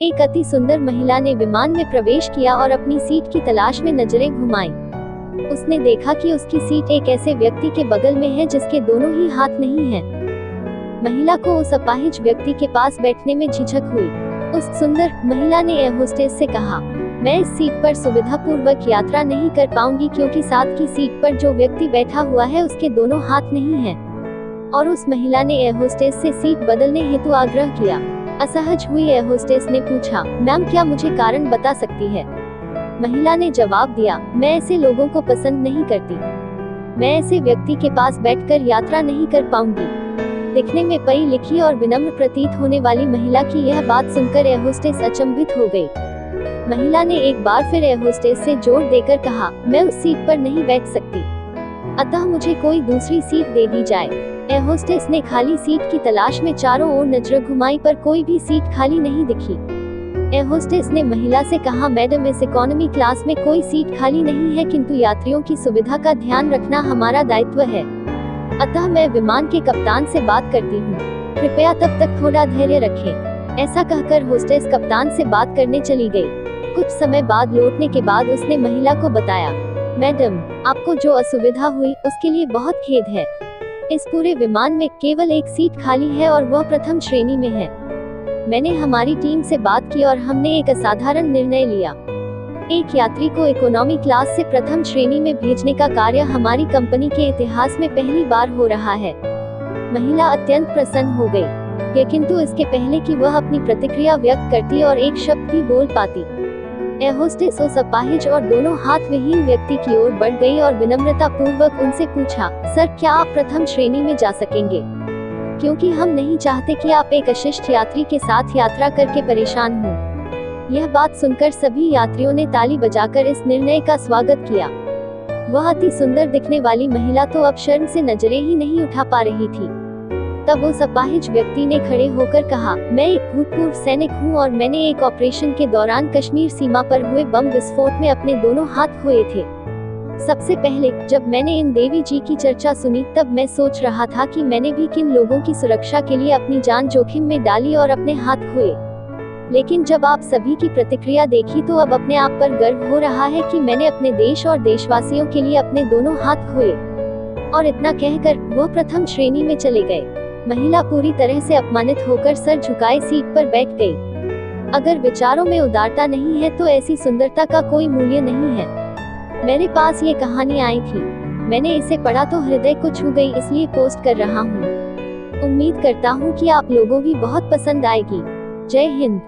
एक अति सुंदर महिला ने विमान में प्रवेश किया और अपनी सीट की तलाश में नजरें घुमाई। उसने देखा कि उसकी सीट एक ऐसे व्यक्ति के बगल में है जिसके दोनों ही हाथ नहीं हैं। महिला को उस अपाहिज व्यक्ति के पास बैठने में झिझक हुई। उस सुंदर महिला ने एयर होस्टेस से कहा, मैं इस सीट पर सुविधापूर्वक यात्रा नहीं कर पाऊंगी क्योंकि साथ की सीट पर जो व्यक्ति बैठा हुआ है उसके दोनों हाथ नहीं हैं। और उस महिला ने एयर होस्टेस से सीट बदलने हेतु आग्रह किया। असहज हुई एयर होस्टेस ने पूछा, मैम क्या मुझे कारण बता सकती है? महिला ने जवाब दिया, मैं ऐसे लोगों को पसंद नहीं करती। मैं ऐसे व्यक्ति के पास बैठकर यात्रा नहीं कर पाऊंगी। दिखने में पढ़ी लिखी और विनम्र प्रतीत होने वाली महिला की यह बात सुनकर एयर होस्टेस अचंभित हो गई। महिला ने एक बार फिर एयर होस्टेस से जोर देकर कहा, मैं उस सीट पर नहीं बैठ सकती, अतः मुझे कोई दूसरी सीट दे दी जाए। एयर होस्टेस ने खाली सीट की तलाश में चारों ओर नजर घुमाई पर कोई भी सीट खाली नहीं दिखी। एयर होस्टेस ने महिला से कहा, मैडम इस इकोनॉमी क्लास में कोई सीट खाली नहीं है, किंतु यात्रियों की सुविधा का ध्यान रखना हमारा दायित्व है, अतः मैं विमान के कप्तान से बात करती हूँ, कृपया तब तक थोड़ा धैर्य रखें। ऐसा कहकर होस्टेस कप्तान से बात करने चली गई। कुछ समय बाद लौटने के बाद उसने महिला को बताया, मैडम आपको जो असुविधा हुई उसके लिए बहुत खेद है। इस पूरे विमान में केवल एक सीट खाली है और वह प्रथम श्रेणी में है। मैंने हमारी टीम से बात की और हमने एक असाधारण निर्णय लिया। एक यात्री को इकोनॉमी क्लास से प्रथम श्रेणी में भेजने का कार्य हमारी कंपनी के इतिहास में पहली बार हो रहा है। महिला अत्यंत प्रसन्न हो गई, किंतु इसके पहले कि वह अपनी प्रतिक्रिया व्यक्त करती और एक शब्द भी बोल पाती, एयर होस्टेस उस अपाहिज और दोनों हाथ विहीन व्यक्ति की ओर बढ़ गई और विनम्रता पूर्वक उनसे पूछा, सर क्या आप प्रथम श्रेणी में जा सकेंगे? क्योंकि हम नहीं चाहते कि आप एक अशिष्ट यात्री के साथ यात्रा करके परेशान हों। यह बात सुनकर सभी यात्रियों ने ताली बजाकर इस निर्णय का स्वागत किया। वह अति सुंदर दिखने वाली महिला तो अब शर्म से नजरें ही नहीं उठा पा रही थी। तब उस अपाहिज व्यक्ति ने खड़े होकर कहा, मैं एक भूतपूर्व सैनिक हूँ और मैंने एक ऑपरेशन के दौरान कश्मीर सीमा पर हुए बम विस्फोट में अपने दोनों हाथ खोए थे। सबसे पहले जब मैंने इन देवी जी की चर्चा सुनी तब मैं सोच रहा था कि मैंने भी किन लोगों की सुरक्षा के लिए अपनी जान जोखिम में डाली और अपने हाथ खोए। लेकिन जब आप सभी की प्रतिक्रिया देखी तो अब अपने आप पर गर्व हो रहा है कि मैंने अपने देश और देशवासियों के लिए अपने दोनों हाथ खोए। और इतना कहकर वो प्रथम श्रेणी में चले गए। महिला पूरी तरह से अपमानित होकर सर झुकाए सीट पर बैठ गई। अगर विचारों में उदारता नहीं है तो ऐसी सुंदरता का कोई मूल्य नहीं है। मेरे पास ये कहानी आई थी, मैंने इसे पढ़ा तो हृदय को छू गई, इसलिए पोस्ट कर रहा हूँ। उम्मीद करता हूँ कि आप लोगों भी बहुत पसंद आएगी। जय हिंद।